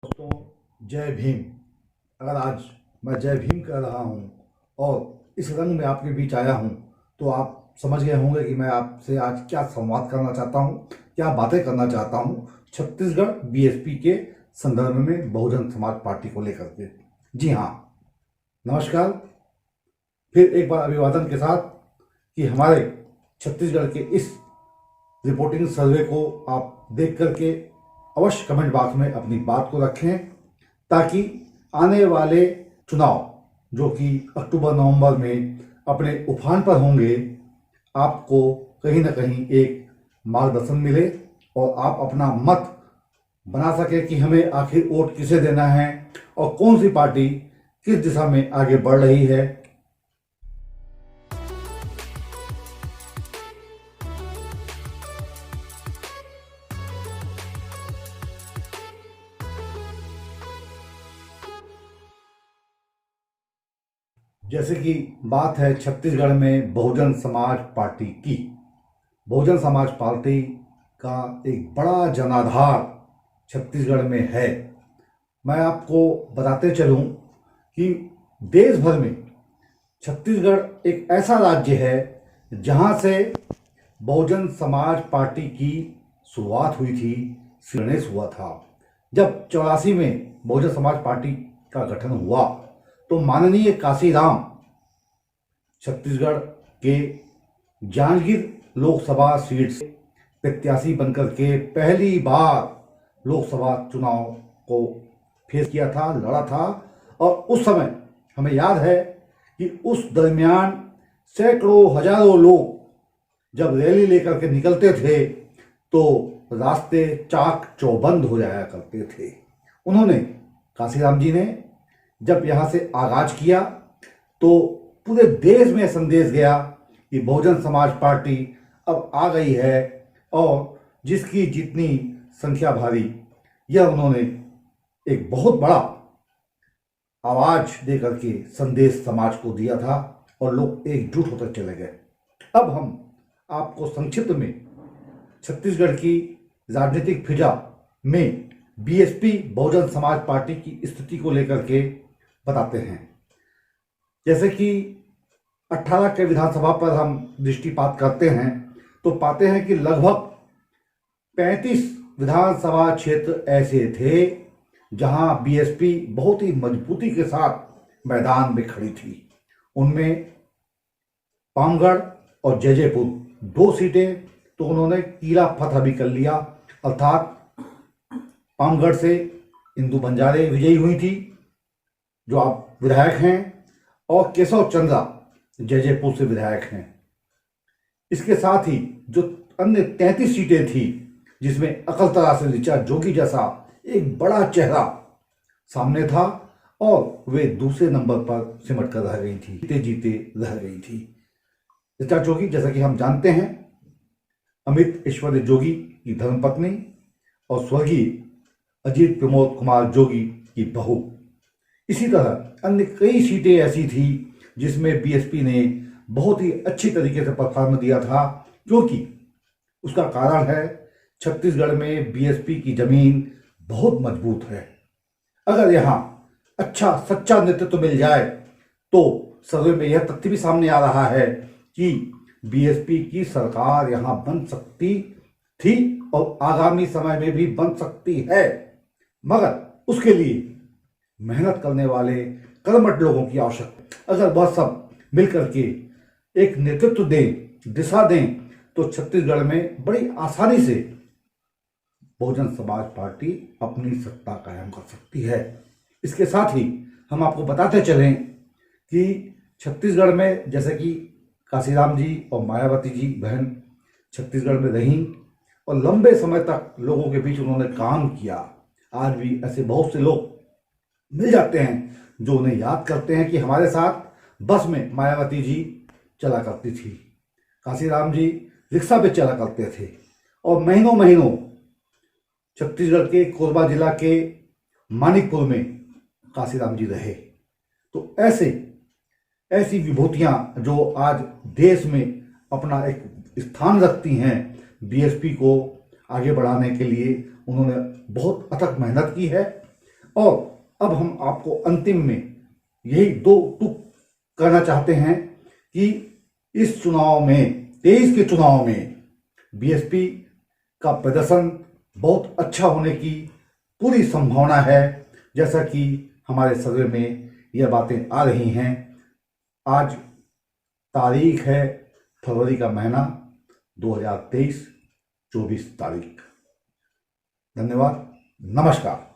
दोस्तों, जय भीम। अगर आज मैं जय भीम कह रहा हूँ और इस रंग में आपके बीच आया हूँ तो आप समझ गए होंगे कि मैं आपसे आज क्या संवाद करना चाहता हूँ, क्या बातें करना चाहता हूँ छत्तीसगढ़ बीएसपी के संदर्भ में बहुजन समाज पार्टी को लेकर के। जी हाँ, नमस्कार। फिर एक बार अभिवादन के साथ कि हमारे छत्तीसगढ़ के इस रिपोर्टिंग सर्वे को आप देख करके अवश्य कमेंट बॉक्स में अपनी बात को रखें, ताकि आने वाले चुनाव जो कि अक्टूबर नवंबर में अपने उफान पर होंगे, आपको कहीं ना कहीं एक मार्गदर्शन मिले और आप अपना मत बना सके कि हमें आखिर वोट किसे देना है और कौन सी पार्टी किस दिशा में आगे बढ़ रही है। जैसे कि बात है छत्तीसगढ़ में बहुजन समाज पार्टी की। बहुजन समाज पार्टी का एक बड़ा जनाधार छत्तीसगढ़ में है। मैं आपको बताते चलूं कि देश भर में छत्तीसगढ़ एक ऐसा राज्य है जहां से बहुजन समाज पार्टी की शुरुआत हुई थी, गणेश हुआ था। जब 84 में बहुजन समाज पार्टी का गठन हुआ तो माननीय काशीराम छत्तीसगढ़ के जांजगीर लोकसभा सीट से प्रत्याशी बनकर के पहली बार लोकसभा चुनाव को फेस किया था, लड़ा था। और उस समय हमें याद है कि उस दरमियान सैकड़ों हजारों लोग जब रैली लेकर के निकलते थे तो रास्ते चाक चौबंद हो जाया करते थे। उन्होंने, काशीराम जी ने जब यहाँ से आगाज किया तो पूरे देश में संदेश गया कि बहुजन समाज पार्टी अब आ गई है और जिसकी जितनी संख्या भारी, यह उन्होंने एक बहुत बड़ा आवाज देकर के संदेश समाज को दिया था और लोग एकजुट होकर चले गए। अब हम आपको संक्षिप्त में छत्तीसगढ़ की राजनीतिक फिजा में बीएसपी बहुजन समाज पार्टी की स्थिति को लेकर के बताते हैं। जैसे कि 18 के विधानसभा पर हम दृष्टिपात करते हैं तो पाते हैं कि लगभग 35 विधानसभा क्षेत्र ऐसे थे जहां बीएसपी बहुत ही मजबूती के साथ मैदान में खड़ी थी। उनमें पामगढ़ और जैजैपुर 2 सीटें तो उन्होंने किला फतह भी कर लिया, अर्थात पामगढ़ से इंदू बंजारे विजयी हुई थी जो आप विधायक हैं, और केशव चंद्रा जैजैपुर से विधायक हैं। इसके साथ ही जो अन्य 33 सीटें थी जिसमें अकलतरा से ऋचा जोगी जैसा एक बड़ा चेहरा सामने था और वे दूसरे नंबर पर सिमट कर रह गई थी, जीते जीते रह गई थी। ऋचा जोगी, जैसा कि हम जानते हैं, अमित ऐश्वर्य जोगी की धर्मपत्नी और स्वर्गीय अजीत प्रमोद कुमार जोगी की बहू। इसी तरह अन्य कई सीटें ऐसी थी जिसमें बीएसपी ने बहुत ही अच्छी तरीके से परफॉर्म दिया था, क्योंकि उसका कारण है छत्तीसगढ़ में बीएसपी की जमीन बहुत मजबूत है। अगर यहाँ अच्छा सच्चा नेतृत्व मिल जाए तो सर्वे में यह तथ्य भी सामने आ रहा है कि बीएसपी की सरकार यहाँ बन सकती थी और आगामी समय में भी बन सकती है, मगर उसके लिए मेहनत करने वाले कर्मठ लोगों की आवश्यकता। अगर वह सब मिलकर के एक नेतृत्व दें, दिशा दें, तो छत्तीसगढ़ में बड़ी आसानी से बहुजन समाज पार्टी अपनी सत्ता कायम कर सकती है। इसके साथ ही हम आपको बताते चलें कि छत्तीसगढ़ में, जैसे कि काशीराम जी और मायावती जी बहन छत्तीसगढ़ में रहीं और लंबे समय तक लोगों के बीच उन्होंने काम किया। आज भी ऐसे बहुत से लोग मिल जाते हैं जो उन्हें याद करते हैं कि हमारे साथ बस में मायावती जी चला करती थी, काशीराम जी रिक्शा पे चला करते थे और महीनों महीनों छत्तीसगढ़ के कोरबा जिला के मानिकपुर में काशीराम जी रहे। तो ऐसी विभूतियां जो आज देश में अपना एक स्थान रखती हैं, बीएसपी को आगे बढ़ाने के लिए उन्होंने बहुत अथक मेहनत की है। और अब हम आपको अंतिम में यही दो टुक कहना चाहते हैं कि इस चुनाव में 23 के चुनाव में बीएसपी का प्रदर्शन बहुत अच्छा होने की पूरी संभावना है, जैसा कि हमारे सर्वे में यह बातें आ रही हैं। आज तारीख है फरवरी का महीना 2023, 24 तारीख। धन्यवाद, नमस्कार।